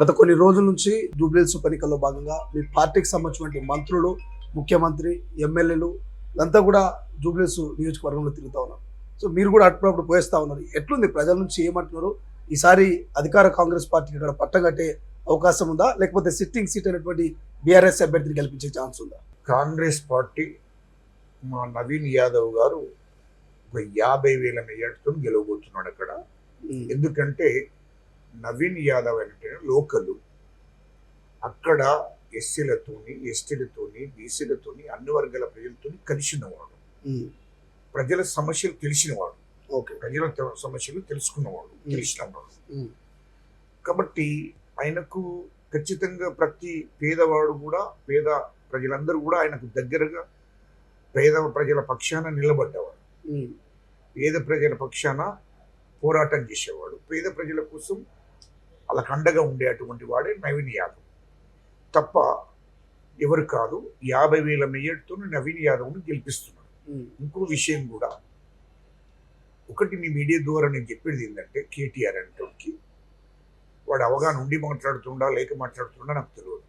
గత కొన్ని రోజుల నుంచి జూబ్లీహిల్స్ ఉప ఎన్నికల్లో భాగంగా మీ పార్టీకి సంబంధించినటువంటి మంత్రులు, ముఖ్యమంత్రి, ఎమ్మెల్యేలు అంతా కూడా జూబ్లీహిల్స్ నియోజకవర్గంలో తిరుగుతూ ఉన్నారు. సో మీరు కూడా అప్పుడప్పుడు పోయేస్తూ ఉన్నారు. ఎట్లుంది, ప్రజల నుంచి ఏమంటున్నారు? ఈసారి అధికార కాంగ్రెస్ పార్టీకి ఇక్కడ పట్టం కట్టే అవకాశం ఉందా, లేకపోతే సిట్టింగ్ సీట్ అయినటువంటి బీఆర్ఎస్ అభ్యర్థిని గెలిపించే ఛాన్స్ ఉందా? కాంగ్రెస్ పార్టీ మా నవీన్ యాదవ్ గారు ఒక 50,000 మెజార్టీతో గెలవబోతున్నాడు అక్కడ. ఎందుకంటే నవీన్ యాదవ్ అంటే లోకలు, అక్కడ ఎస్సీలతోని, ఎస్టీలతోని, బీసీలతోని, అన్ని వర్గాల ప్రజలతోని కలిసి ఉన్నవాడు, ప్రజల సమస్యలు తెలిసినవాడు, ప్రజల సమస్యలు తెలుసుకున్నవాడు, తెలిసినవాడు. కాబట్టి ఆయనకు ఖచ్చితంగా ప్రతి పేదవాడు కూడా, పేద ప్రజలందరూ కూడా ఆయనకు దగ్గరగా పేద ప్రజల పక్షాన నిలబడ్డవాడు, పేద ప్రజల పక్షాన పోరాటం చేసేవాడు, పేద ప్రజల కోసం వాళ్ళకు అండగా ఉండేటువంటి వాడే నవీన్ యాదవ్ తప్ప ఎవరు కాదు. 50,000 మెజార్టీతో నవీన్ యాదవ్ను గెలిపిస్తున్నాడు. ఇంకో విషయం కూడా ఒకటి మీ మీడియా ద్వారా నేను చెప్పేది ఏంటంటే, కేటీఆర్ అంటే వాడు అవగాహన ఉండి మాట్లాడుతుండా లేక మాట్లాడుతుండా నాకు తెలియదు.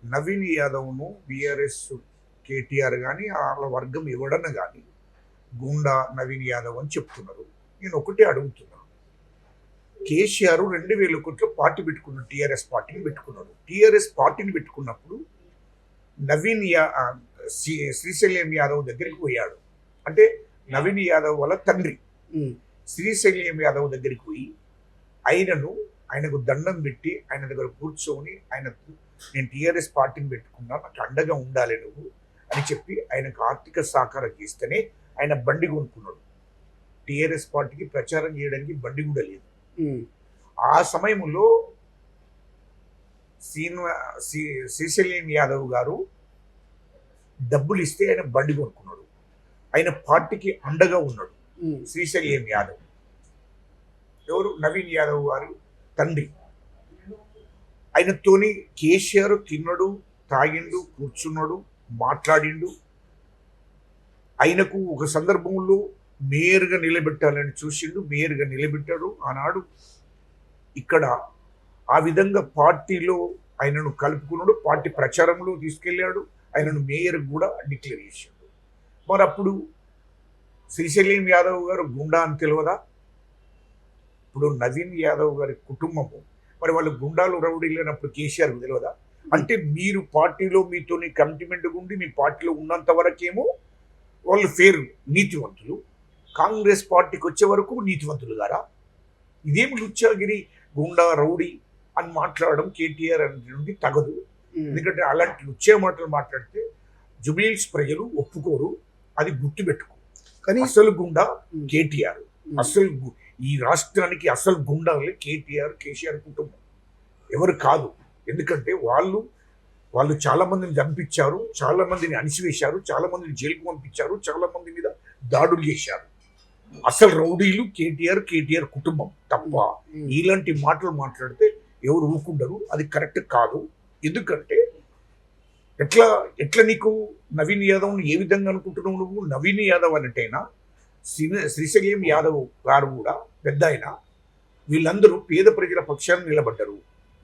నవీన్ యాదవ్ను బీఆర్ఎస్ కేటీఆర్ కానీ వాళ్ళ వర్గం ఎవడన్నా కానీ గుండా నవీన్ యాదవ్ అని చెప్తున్నారు. నేను ఒకటే అడుగుతున్నాను, కేసీఆర్ 2,000 కోట్ల పార్టీ పెట్టుకున్నాడు, టీఆర్ఎస్ పార్టీని పెట్టుకున్నాడు. టీఆర్ఎస్ పార్టీని పెట్టుకున్నప్పుడు నవీన్ శ్రీశైలం యాదవ్ దగ్గరికి పోయాడు. అంటే నవీన్ యాదవ్ వాళ్ళ తండ్రి శ్రీశైలం యాదవ్ దగ్గరికి పోయి ఆయనకు దండం పెట్టి ఆయన దగ్గర కూర్చొని ఆయనకు నేను టీఆర్ఎస్ పార్టీని పెట్టుకున్నా, నాకు అండగా ఉండాలి నువ్వు అని చెప్పి ఆయనకు ఆర్థిక సహకారం చేస్తేనే ఆయన బండి కొనుక్కున్నాడు. టీఆర్ఎస్ పార్టీకి ప్రచారం చేయడానికి బండి కూడా లేదు. ఆ సమయంలో శ్రీశైలం యాదవ్ గారు డబ్బులు ఇస్తే ఆయన బండి కొనుక్కున్నాడు. ఆయన పార్టీకి అండగా ఉన్నాడు శ్రీశైలం యాదవ్. ఎవరు? నవీన్ యాదవ్ గారు తండ్రి. ఆయనతోని కేసీఆర్ తిన్నాడు, తాగిండు, కూర్చున్నాడు, మాట్లాడిండు. ఆయనకు ఒక సందర్భంలో మేయర్గా నిలబెట్టాలని చూసిండు, మేయర్గా నిలబెట్టాడు. ఆనాడు ఇక్కడ ఆ విధంగా పార్టీలో ఆయనను కలుపుకున్నాడు, పార్టీ ప్రచారంలో తీసుకెళ్ళాడు, ఆయనను మేయర్ కూడా డిక్లేర్ చేశాడు. మరి అప్పుడు శ్రీశైలం యాదవ్ గారు గుండా అని తెలియదా? ఇప్పుడు నవీన్ యాదవ్ గారి కుటుంబము మరి వాళ్ళు గుండాలు రౌడీ లేనప్పుడు కేసీఆర్కు తెలియదా? అంటే మీరు పార్టీలో మీతోని కమిట్మెంట్గా ఉండి మీ పార్టీలో ఉన్నంత వరకేమో వాళ్ళు ఫేర్ నీతివంతులు, కాంగ్రెస్ పార్టీకి వచ్చే వరకు నీతివంతులు గారా? ఇదేమి లుచ్చాగిరి, గుండా రౌడీ అని మాట్లాడడం కేటీఆర్ నుండి తగదు. ఎందుకంటే అలాంటి లుచ్చే మాటలు మాట్లాడితే జూబ్లీహిల్స్ ప్రజలు ఒప్పుకోరు, అది గుర్తుపెట్టుకో. కానీ అసలు గుండా కేటీఆర్, అసలు ఈ రాష్ట్రానికి అసలు గుండాలే కేటీఆర్, కేసీఆర్ కుటుంబం, ఎవరు కాదు. ఎందుకంటే వాళ్ళు చాలా మందిని చంపించారు, చాలా మందిని అణిసివేశారు, చాలా మందిని జైలుకు పంపించారు, చాలా మంది మీద దాడులు చేశారు. అసలు రౌడీలు కేటీఆర్ కుటుంబం తప్ప ఇలాంటి మాటలు మాట్లాడితే ఎవరు ఊరుకుండరు. అది కరెక్ట్ కాదు. ఎందుకంటే ఎట్లా నీకు నవీన్ యాదవ్ను ఏ విధంగా అనుకుంటున్నావు నువ్వు? నవీన్ యాదవ్ అన్నట్టయినా శ్రీశైలం యాదవ్ గారు కూడా పెద్ద ఆయన, వీళ్ళందరూ పేద ప్రజల పక్షాన నిలబడ్డారు.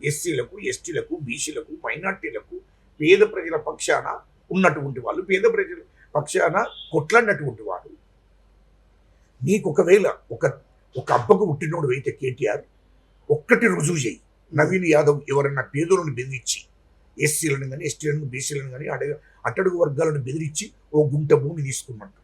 ఎస్సీలకు, ఎస్టీలకు, బీసీలకు, మైనార్టీలకు, పేద ప్రజల పక్షాన ఉన్నటువంటి వాళ్ళు, పేద ప్రజల పక్షాన కొట్లాడినటువంటి వాడు. నీకు ఒకవేళ ఒక అబ్బకు పుట్టినోడు అయితే కేటీఆర్ ఒక్కటి రుజువు చేయి, నవీన్ యాదవ్ ఎవరన్నా పేదలను బెదిరించి, ఎస్సీలను కానీ, ఎస్టీలను, బీసీలను కానీ, అట్టడుగు వర్గాలను బెదిరించి ఓ గుంట భూమి తీసుకున్నట్టు,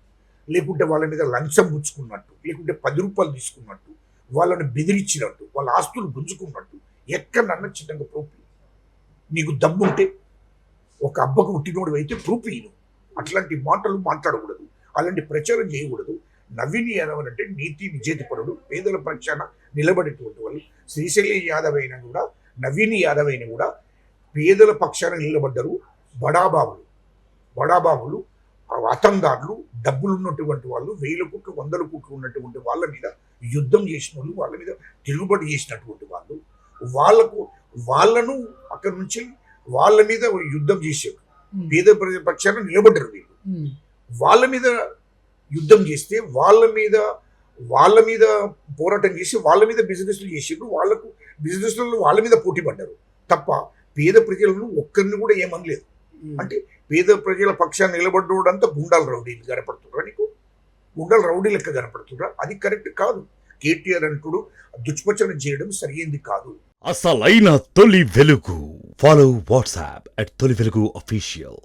లేకుంటే వాళ్ళ మీద లంచం పుచ్చుకున్నట్టు, లేకుంటే 10 రూపాయలు తీసుకున్నట్టు, వాళ్ళని బెదిరించినట్టు, వాళ్ళ ఆస్తులు గుంజుకున్నట్టు ఎక్కడన్నా చిన్నగా ప్రూఫ్ నీకు దమ్ముంటే, ఒక అబ్బకు పుట్టినోడు అయితే ప్రూఫ్ ఇయ్యను. అట్లాంటి మాటలు మాట్లాడకూడదు, అలాంటి ప్రచారం చేయకూడదు. నవీన్ యాదవ్ అంటే నీతి నిజేతపరుడు, పేదల పక్షాన నిలబడేటువంటి వాళ్ళు. శ్రీశైలం యాదవ్ అయినా కూడా, నవీన్ యాదవ్ అయినా కూడా పేదల పక్షాన నిలబడ్డరు. బడాబాబులు అతందారులు, డబ్బులు ఉన్నటువంటి వాళ్ళు, 1,000 కోట్లు 100 కోట్లు ఉన్నటువంటి వాళ్ళ మీద యుద్ధం చేసిన వాళ్ళు, వాళ్ళ మీద తిరుగుబడి చేసినటువంటి వాళ్ళు, వాళ్ళను అక్కడి నుంచి వాళ్ళ మీద యుద్ధం చేశారు. పేద ప్రజల పక్షాన నిలబడ్డారు వీళ్ళు. వాళ్ళ మీద యుద్ధం చేస్తే వాళ్ళ మీద పోరాటం చేసి వాళ్ళ మీద బిజినెస్లు చేసిండ్రు. వాళ్ళకు బిజినెస్లలో వాళ్ళ మీద పోటీ పడ్డారు తప్ప పేద ప్రజలను ఒక్కరిని కూడా ఏమనలేదు. అంటే పేద ప్రజల పక్షాన్ని నిలబడ్డోడంతా గుండాల రౌడీలు కనపడుతుర్రా నీకు? గుండాల రౌడీ లెక్క కనపడుతుర్రా? అది కరెక్ట్ కాదు. కేటీఆర్ అంటుడు దుష్ప్రచారం చేయడం సరైంది కాదు. అసలైన తొలి వెలుగు. ఫాలో వాట్సాప్ @తొలి వెలుగు అఫీషియల్.